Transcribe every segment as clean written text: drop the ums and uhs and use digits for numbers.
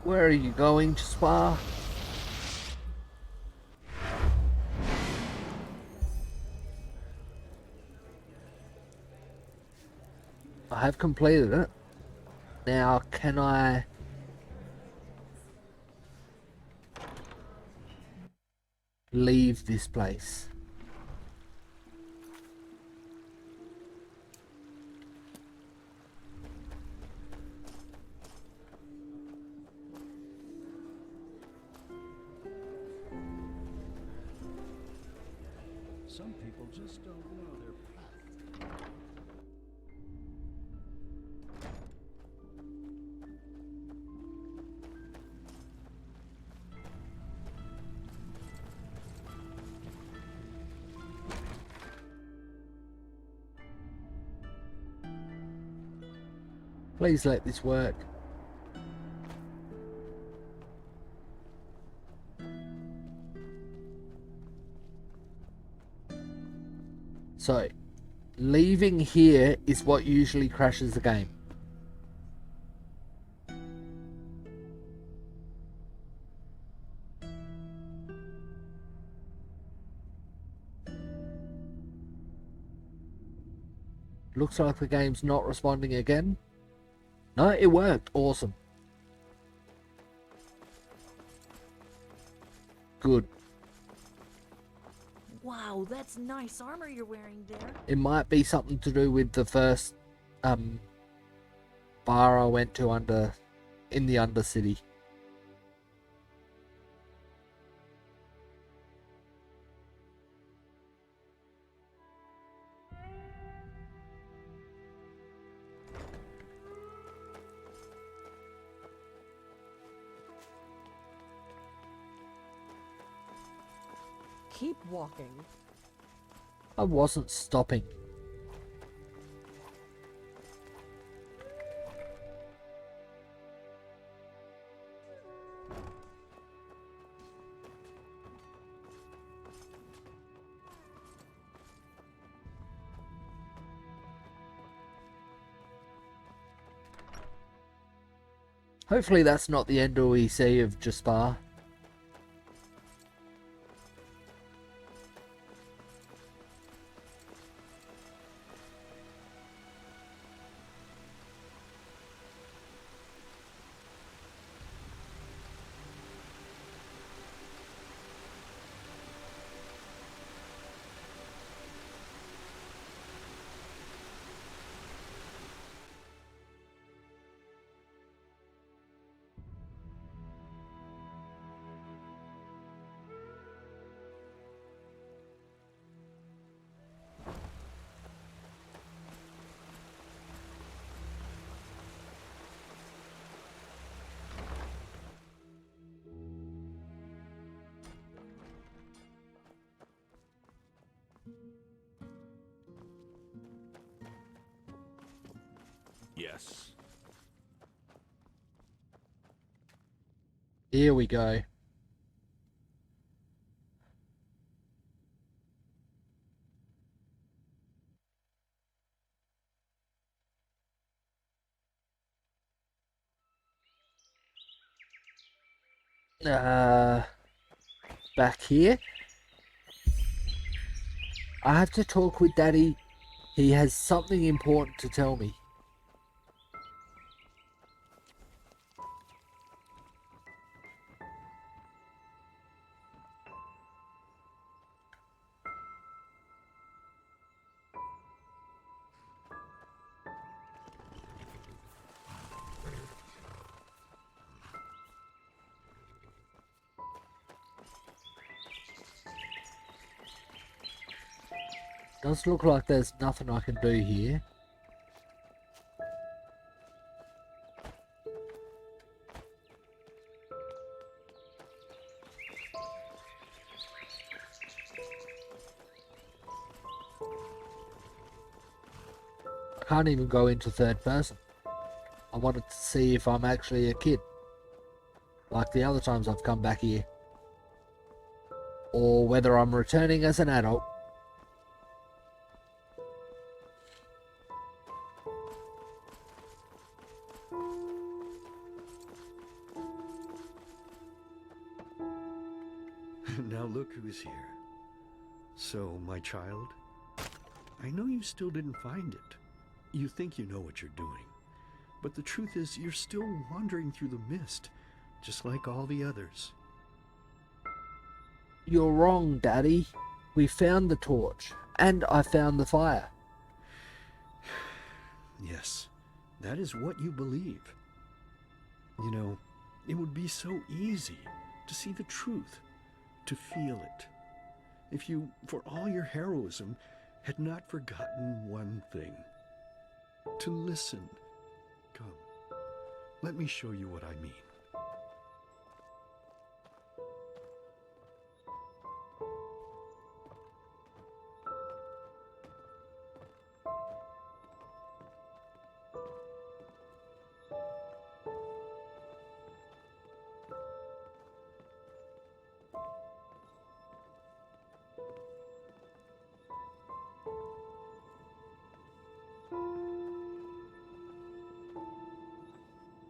Where are you going, Spa? I have completed it. Now, can I... leave this place? Some people just don't know their path. Please let this work. So, leaving here is what usually crashes the game. Looks like the game's not responding again. No, it worked. Awesome. Good. Wow, that's nice armor you're wearing there. It might be something to do with the first bar I went to in the Undercity. Keep walking. I wasn't stopping. Hopefully that's not the end all we see of Jaspar. Yes. Here we go. Back here. I have to talk with Daddy. He has something important to tell me. Does look like there's nothing I can do here. I can't even go into third person. I wanted to see if I'm actually a kid, like the other times I've come back here, or whether I'm returning as an adult. Now look who's here. So, my child, I know you still didn't find it. You think you know what you're doing. But the truth is, you're still wandering through the mist, just like all the others. You're wrong, Daddy. We found the torch, and I found the fire. Yes, that is what you believe. You know, it would be so easy to see the truth, to feel it, if you, for all your heroism, had not forgotten one thing. To listen. Come, let me show you what I mean.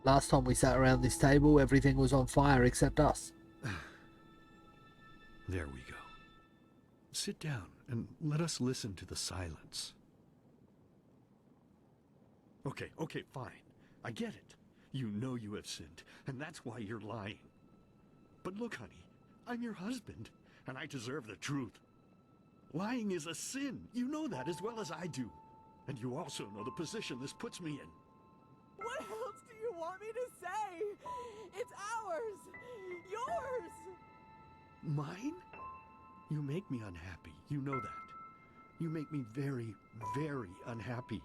Last time we sat around this table, everything was on fire except us. There we go. Sit down and let us listen to the silence. Okay, fine. I get it. You know you have sinned, and that's why you're lying. But look, honey, I'm your husband, and I deserve the truth. Lying is a sin. You know that as well as I do. And you also know the position this puts me in. What else do you want me to say? It's ours! Yours! Mine? You make me unhappy. You know that. You make me very, very unhappy.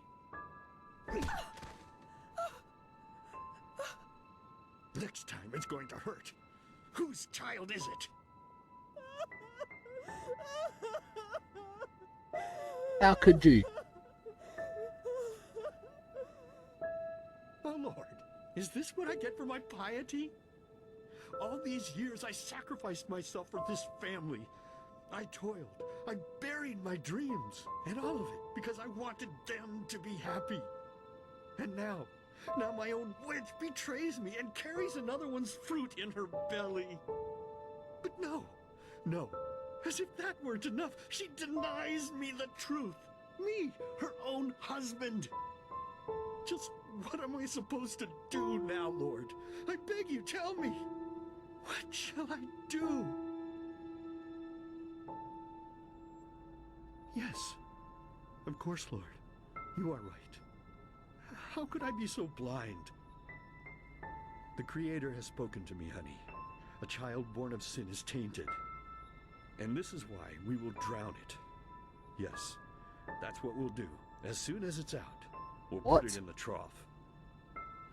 Next time it's going to hurt. Whose child is it? How could you? Oh, Lord, is this what I get for my piety? All these years I sacrificed myself for this family. I toiled, I buried my dreams, and all of it because I wanted them to be happy. And now my own witch betrays me and carries another one's fruit in her belly. But no, as if that weren't enough, she denies me the truth. Me, her own husband. Just what am I supposed to do now, Lord? I beg you, tell me. What shall I do? Yes, of course, Lord. You are right. How could I be so blind? The Creator has spoken to me, honey. A child born of sin is tainted. And this is why we will drown it. Yes, that's what we'll do. As soon as it's out, we'll put it in the trough.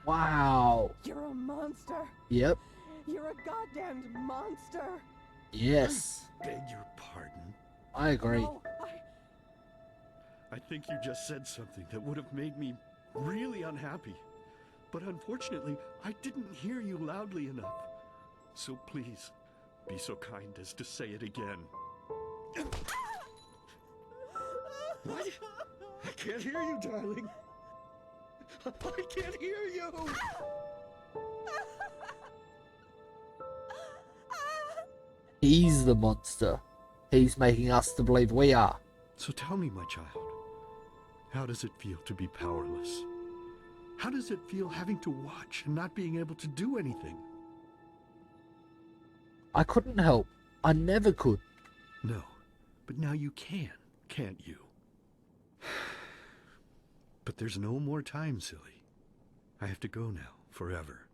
Wow. You're a monster! Yep. You're a goddamned monster! Yes. I beg your pardon. I agree. No, I think you just said something that would have made me really unhappy. But unfortunately, I didn't hear you loudly enough. So please, be so kind as to say it again. What? I can't hear you, darling. I can't hear you. He's the monster. He's making us to believe we are. So tell me, my child, how does it feel to be powerless? How does it feel having to watch and not being able to do anything? I couldn't help. I never could. No, but now you can, can't you? But there's no more time, silly. I have to go now, forever.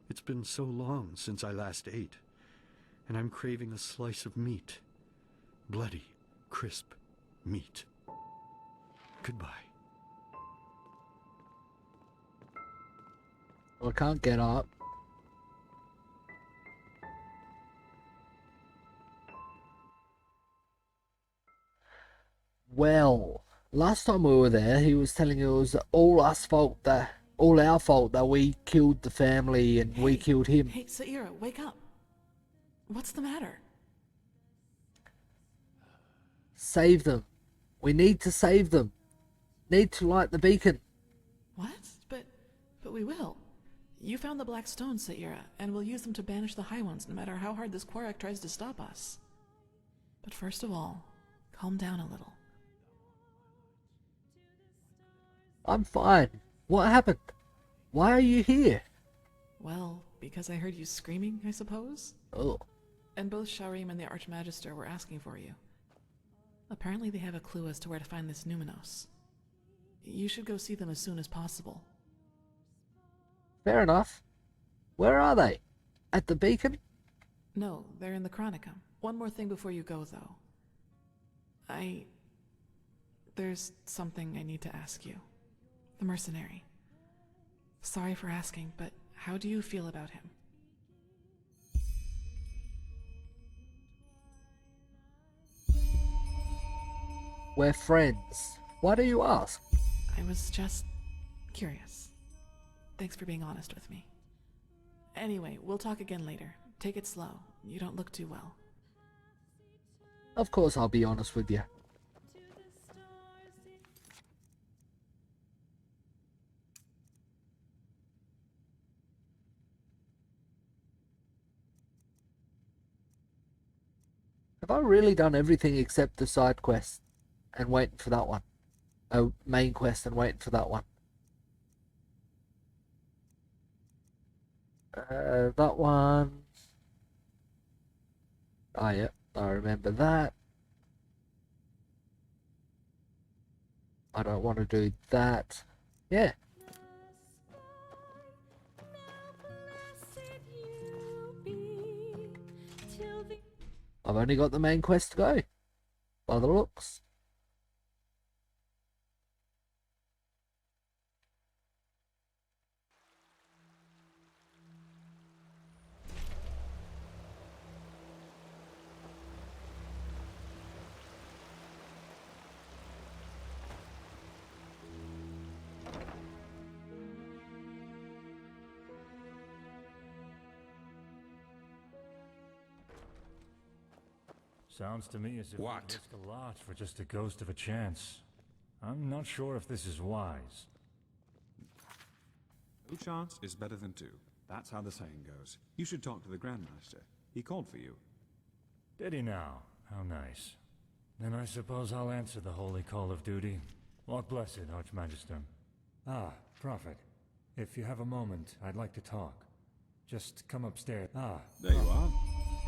It's been so long since I last ate, and I'm craving a slice of meat. Bloody, crisp meat. Goodbye. I can't get up. Well, last time we were there, he was telling it was all our fault that we killed the family and we killed him. Hey, Saira, wake up. What's the matter? Save them. We need to save them. Need to light the beacon. What? But we will. You found the black stones, Saira, and we'll use them to banish the High Ones no matter how hard this Quarak tries to stop us. But first of all, calm down a little. I'm fine. What happened? Why are you here? Well, because I heard you screaming, I suppose? Oh, And both Sharim and the Archmagister were asking for you. Apparently they have a clue as to where to find this Numinos. You should go see them as soon as possible. fair enough. Where are they? At the beacon? No, they're in the Chronicum. One more thing before you go, though. There's something I need to ask you. The mercenary. Sorry for asking, but how do you feel about him? We're friends. Why do you ask? I was just curious. Thanks for being honest with me. Anyway, we'll talk again later. Take it slow. You don't look too well. Of course I'll be honest with you. Have I really done everything except the side quest and waiting for that one? Oh, main quest and waiting for that one. That one. Oh, yeah, I remember that. I don't want to do that. Yeah. I've only got the main quest to go, by the looks. Sounds to me as if we What? risk a lot for just a ghost of a chance. I'm not sure if this is wise. No chance is better than two. That's how the saying goes. You should talk to the Grandmaster. He called for you. Did he now? How nice. Then I suppose I'll answer the holy call of duty. Walk blessed, Archmagister. Ah, Prophet. If you have a moment, I'd like to talk. Just come upstairs. Ah, There you are.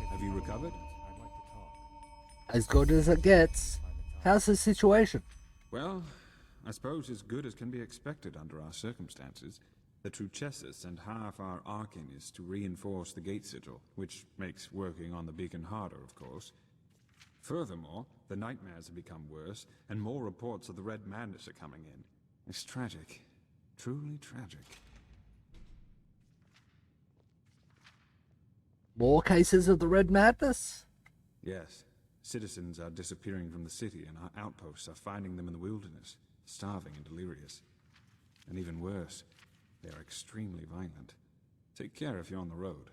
if Have you have a recovered? moment, I'd like to talk. As good as it gets. How's the situation? Well, I suppose as good as can be expected under our circumstances. The Truchessus sent half our Arcanists to reinforce the gate sigil, which makes working on the beacon harder, of course. Furthermore, the nightmares have become worse, and more reports of the Red Madness are coming in. It's tragic. Truly tragic. More cases of the Red Madness? Yes. Citizens are disappearing from the city, and our outposts are finding them in the wilderness, starving and delirious. And even worse, they are extremely violent. Take care if you're on the road.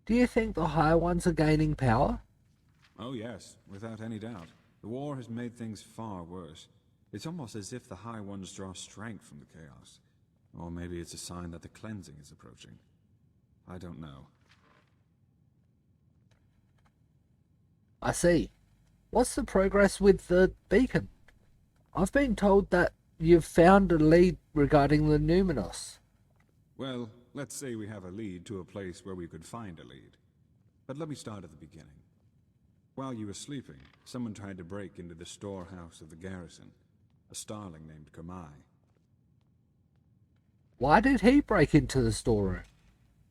Do you think the High Ones are gaining power? Oh yes, without any doubt. The war has made things far worse. It's almost as if the High Ones draw strength from the chaos. Or maybe it's a sign that the cleansing is approaching. I don't know. I see. What's the progress with the beacon? I've been told that you've found a lead regarding the Numinos. Well, let's say we have a lead to a place where we could find a lead. But let me start at the beginning. While you were sleeping, someone tried to break into the storehouse of the garrison. A starling named Kamai. Why did he break into the storeroom?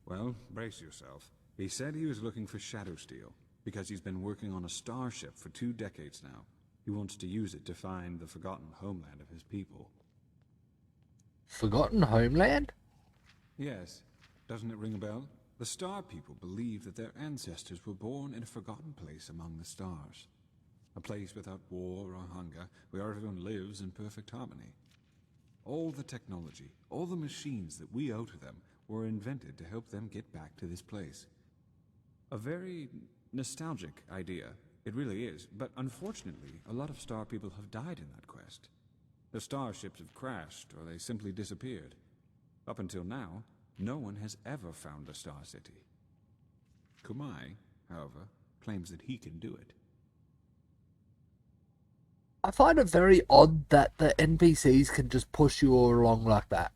Well, brace yourself. He said he was looking for Shadow Steel, because he's been working on a starship for 2 decades now. He wants to use it to find the forgotten homeland of his people. Forgotten homeland? Yes. Doesn't it ring a bell? The Star People believe that their ancestors were born in a forgotten place among the stars. A place without war or hunger, where everyone lives in perfect harmony. All the technology, all the machines that we owe to them, were invented to help them get back to this place. A very nostalgic idea. It really is, but unfortunately, a lot of Star People have died in that quest. Their starships have crashed, or they simply disappeared. Up until now, no one has ever found the Star City. Kumai, however, claims that he can do it. I find it very odd that the NPCs can just push you all along like that.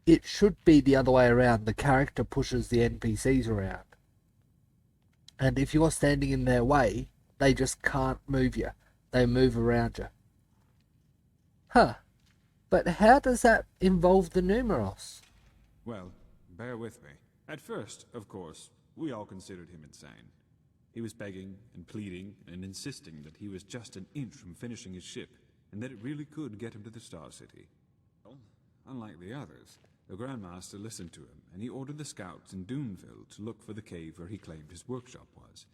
It should be the other way around. The character pushes the NPCs around. And if you're standing in their way, they just can't move you. They move around you. Huh. But how does that involve the numerals? Well, bear with me. At first, of course, we all considered him insane. He was begging and pleading and insisting that he was just an inch from finishing his ship, and that it really could get him to the Star City. Well, unlike the others, the Grandmaster listened to him, and he ordered the scouts in Doomville to look for the cave where he claimed his workshop was.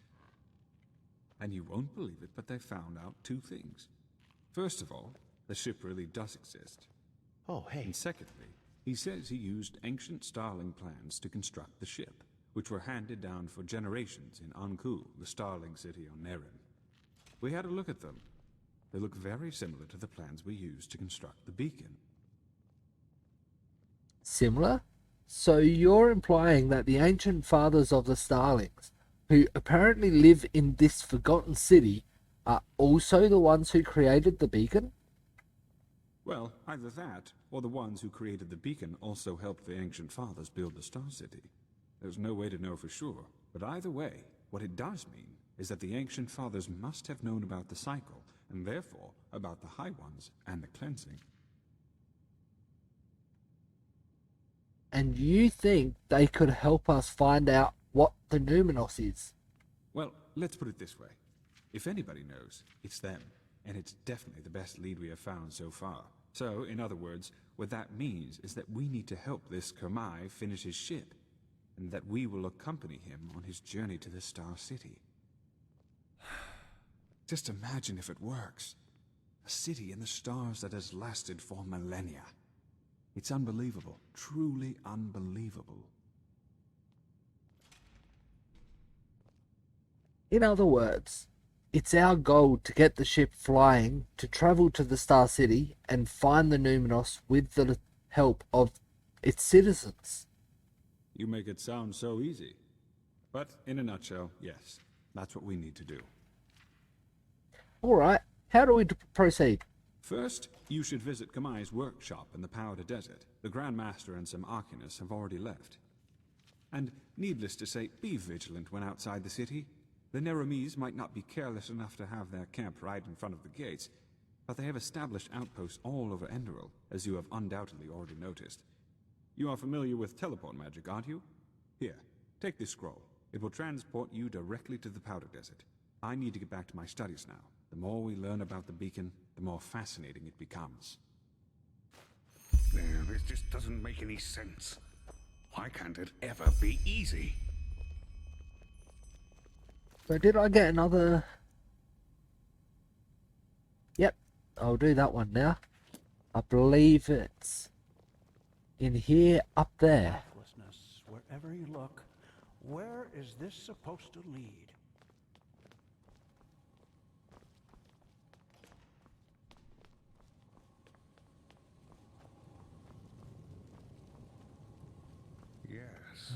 And you won't believe it, but they found out two things. First of all, the ship really does exist. Oh, hey. And secondly, he says he used ancient Starling plans to construct the ship, which were handed down for generations in Anku, the Starling city on Nerim. We had a look at them. They look very similar to the plans we used to construct the beacon. Similar? So you're implying that the ancient fathers of the Starlings, who apparently live in this forgotten city, are also the ones who created the beacon? Well, either that, or the ones who created the beacon also helped the ancient fathers build the Star City. There's no way to know for sure, but either way, what it does mean is that the ancient fathers must have known about the cycle, and therefore about the High Ones and the cleansing. And you think they could help us find out what the Numinos is? Well, let's put it this way. If anybody knows, it's them, and it's definitely the best lead we have found so far. So, in other words, what that means is that we need to help this Kermai finish his ship, and that we will accompany him on his journey to the Star City. Just imagine if it works. A city in the stars that has lasted for millennia. It's unbelievable, truly unbelievable. In other words, it's our goal to get the ship flying, to travel to the Star City and find the Numinos with the help of its citizens. You make it sound so easy. But in a nutshell, yes, that's what we need to do. Alright, how do we proceed? First, you should visit Kamai's workshop in the Powder Desert. The Grand Master and some Arcanists have already left. And needless to say, be vigilant when outside the city. The Nerimese might not be careless enough to have their camp right in front of the gates, but they have established outposts all over Enderal, as you have undoubtedly already noticed. You are familiar with teleport magic, aren't you? Here, take this scroll. It will transport you directly to the Powder Desert. I need to get back to my studies now. The more we learn about the beacon, the more fascinating it becomes. This just doesn't make any sense. Why can't it ever be easy? So did I get another... Yep, I'll do that one now. I believe it's in here, up there. Breathlessness, wherever you look. Where is this supposed to lead? Yes.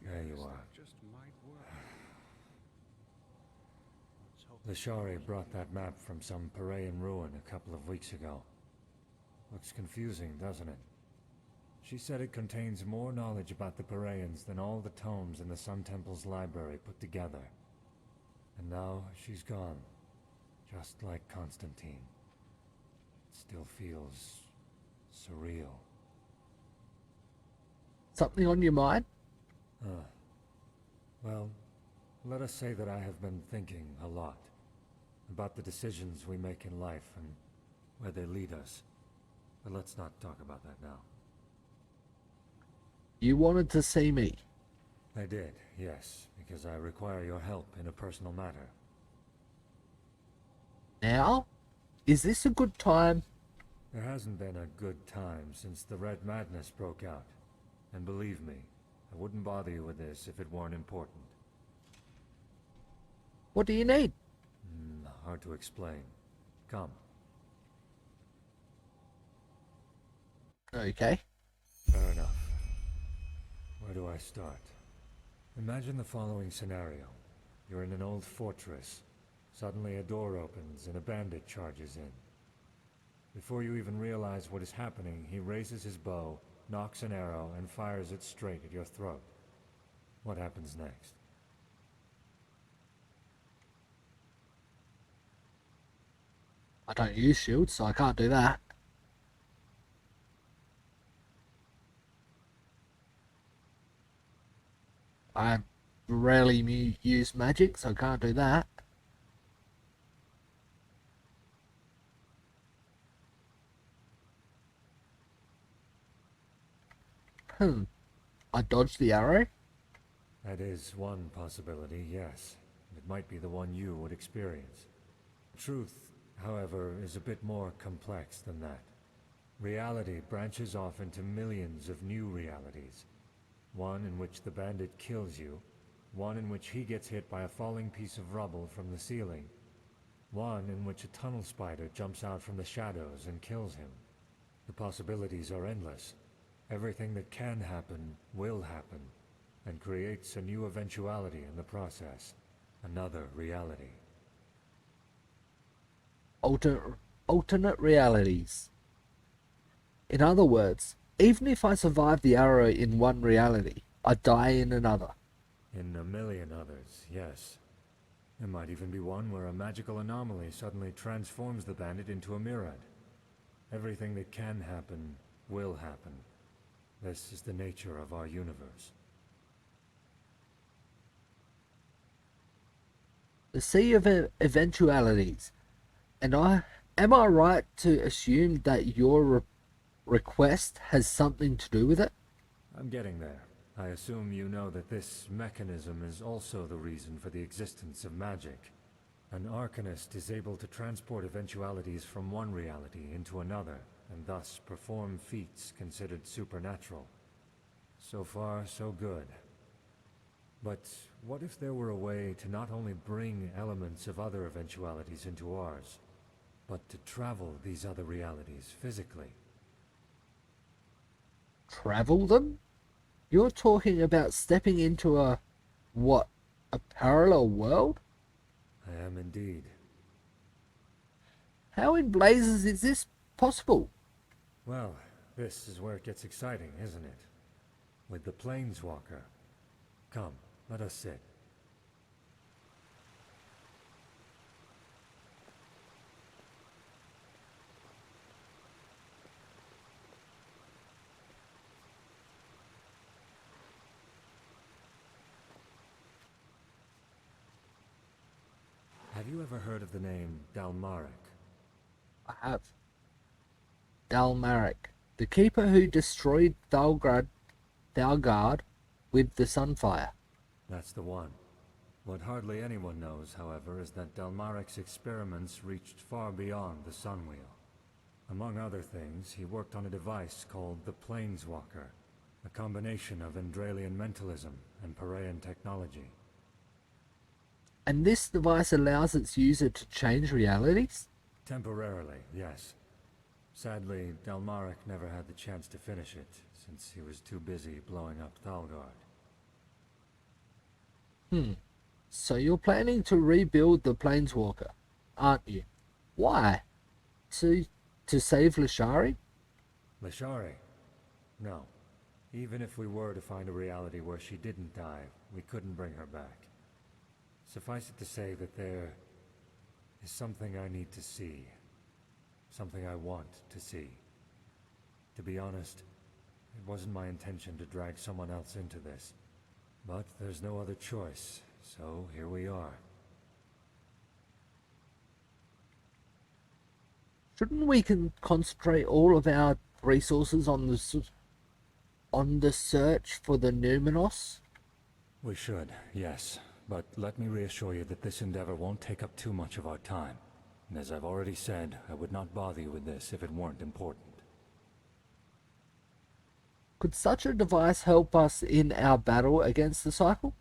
There you are. Just might work. The Shari brought that map from some Parayan ruin a couple of weeks ago. Looks confusing, doesn't it? She said it contains more knowledge about the Parayans than all the tomes in the Sun Temple's library put together. And now she's gone. Just like Constantine. It still feels surreal. Something on your mind? Well, let us say that I have been thinking a lot about the decisions we make in life and where they lead us. But let's not talk about that now. You wanted to see me. I did, yes, because I require your help in a personal matter. Now? Is this a good time? There hasn't been a good time since the Red Madness broke out. And believe me, I wouldn't bother you with this if it weren't important. What do you need? Hard to explain. Come. Okay. Where do I start? Imagine the following scenario. You're in an old fortress. Suddenly a door opens and a bandit charges in. Before you even realize what is happening, he raises his bow, nocks an arrow, and fires it straight at your throat. What happens next? I don't use shields, so I can't do that. I rarely use magic, so I can't do that. I dodged the arrow. That is one possibility, yes. It might be the one you would experience. Truth, however, is a bit more complex than that. Reality branches off into millions of new realities. One in which the bandit kills you, one in which he gets hit by a falling piece of rubble from the ceiling, one in which a tunnel spider jumps out from the shadows and kills him. The possibilities are endless. Everything that can happen will happen, and creates a new eventuality in the process. Another reality. Alternate realities. In other words, even if I survive the arrow in one reality, I die in another. In a million others, yes. There might even be one where a magical anomaly suddenly transforms the bandit into a myriad. Everything that can happen will happen. This is the nature of our universe. The sea of eventualities. And am I right to assume that your request has something to do with it? I'm getting there. I assume you know that this mechanism is also the reason for the existence of magic. An arcanist is able to transport eventualities from one reality into another, and thus perform feats considered supernatural. So far, so good. But what if there were a way to not only bring elements of other eventualities into ours, but to travel these other realities physically? Travel them? You're talking about stepping into a parallel world? I am indeed. How in blazes is this possible? Well, this is where it gets exciting, isn't it? With the Planeswalker. Come, let us sit. Have you ever heard of the name Dalmaric? I have. Dalmaric, the keeper who destroyed Thalgard with the Sunfire. That's the one. What hardly anyone knows, however, is that Dalmaric's experiments reached far beyond the Sunwheel. Among other things, he worked on a device called the Planeswalker, a combination of Enderalian mentalism and Paraean technology. And this device allows its user to change realities? Temporarily, yes. Sadly, Dalmaric never had the chance to finish it, since he was too busy blowing up Thalgard. So you're planning to rebuild the Planeswalker, aren't you? Why? To save Lashari? Lashari? No. Even if we were to find a reality where she didn't die, we couldn't bring her back. Suffice it to say that there is something I need to see. Something I want to see. To be honest, it wasn't my intention to drag someone else into this. But there's no other choice, so here we are. Shouldn't we concentrate all of our resources on the search for the Numenos? We should, yes. But let me reassure you that this endeavor won't take up too much of our time. And as I've already said, I would not bother you with this if it weren't important. Could such a device help us in our battle against the cycle?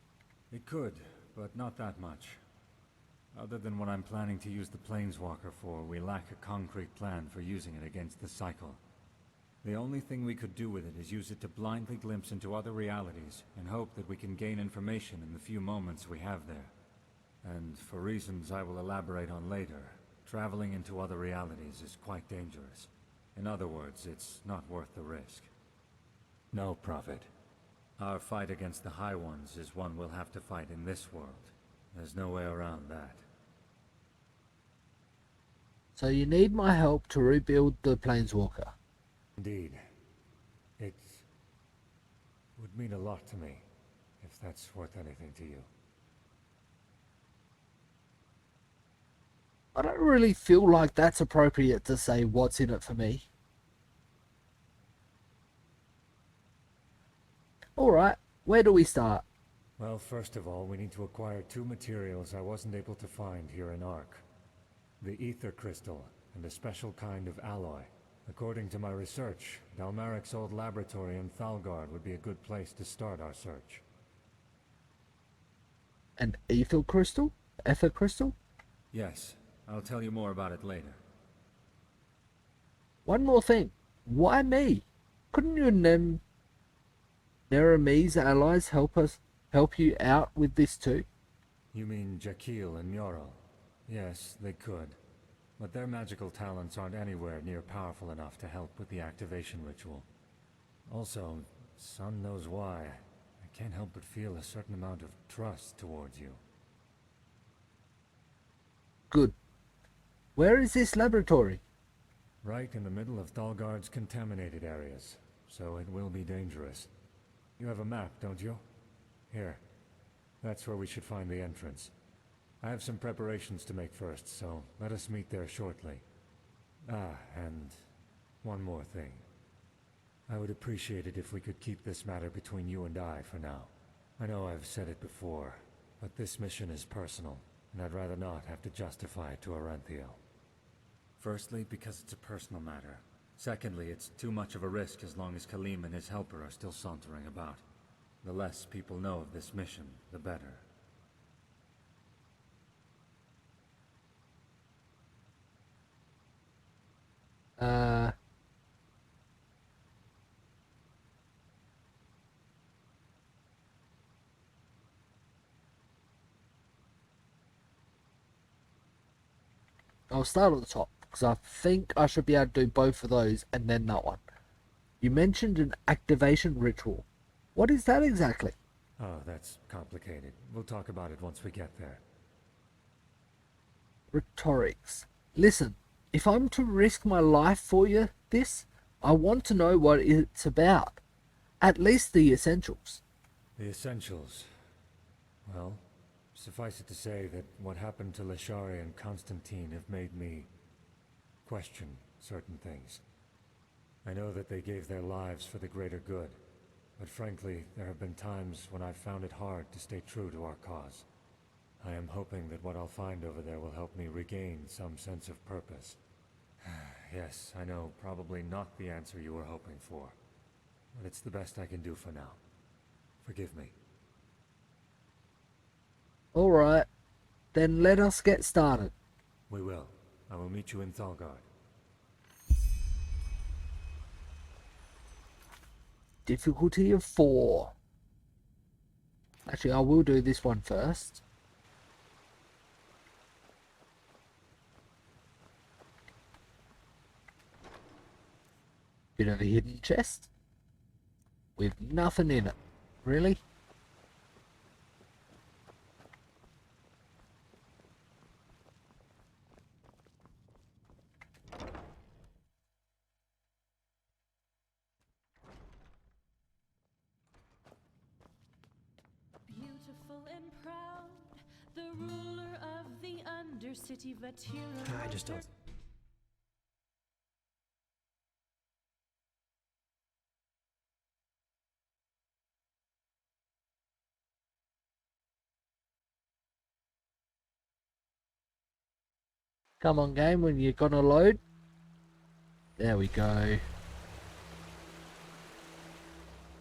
It could, but not that much. Other than what I'm planning to use the Planeswalker for, we lack a concrete plan for using it against the cycle. The only thing we could do with it is use it to blindly glimpse into other realities and hope that we can gain information in the few moments we have there. And for reasons I will elaborate on later, traveling into other realities is quite dangerous. In other words, it's not worth the risk. No, Prophet. Our fight against the High Ones is one we'll have to fight in this world. There's no way around that. So you need my help to rebuild the Planeswalker. Indeed. It would mean a lot to me, if that's worth anything to you. I don't really feel like that's appropriate to say what's in it for me. Alright, where do we start? Well, first of all, we need to acquire 2 materials I wasn't able to find here in Ark. The ether crystal and a special kind of alloy. According to my research, Dalmaric's old laboratory in Thalgard would be a good place to start our search. An ether crystal? Ether crystal? Yes, I'll tell you more about it later. One more thing. Why me? Couldn't you Nerame's allies help you out with this too? You mean Jakil and Nyorl? Yes, they could. But their magical talents aren't anywhere near powerful enough to help with the activation ritual. Also, Sun knows why, I can't help but feel a certain amount of trust towards you. Good. Where is this laboratory? Right in the middle of Thalgard's contaminated areas, so it will be dangerous. You have a map, don't you? Here. That's where we should find the entrance. I have some preparations to make first, so let us meet there shortly. And one more thing. I would appreciate it if we could keep this matter between you and I for now. I know I've said it before, but this mission is personal, and I'd rather not have to justify it to Aranthiel. Firstly, because it's a personal matter. Secondly, it's too much of a risk as long as Khalim and his helper are still sauntering about. The less people know of this mission, the better. I'll start at the top, because I think I should be able to do both of those and then that one. You mentioned an activation ritual. What is that exactly? Oh, that's complicated. We'll talk about it once we get there. Rhetorics. Listen, if I'm to risk my life for you, I want to know what it's about. At least the essentials. The essentials. Well, suffice it to say that what happened to Lashari and Constantine have made me question certain things. I know that they gave their lives for the greater good, but frankly, there have been times when I've found it hard to stay true to our cause. I am hoping that what I'll find over there will help me regain some sense of purpose. Yes, I know, probably not the answer you were hoping for, but it's the best I can do for now. Forgive me. Alright, then let us get started. We will. I will meet you in Thalgard. Difficulty of 4. Actually, I will do this one first. Bit of a hidden chest with nothing in it. Really? Beautiful and proud, the ruler of the Undercity Vatira. I just don't. Come on, game, when you're gonna load. There we go.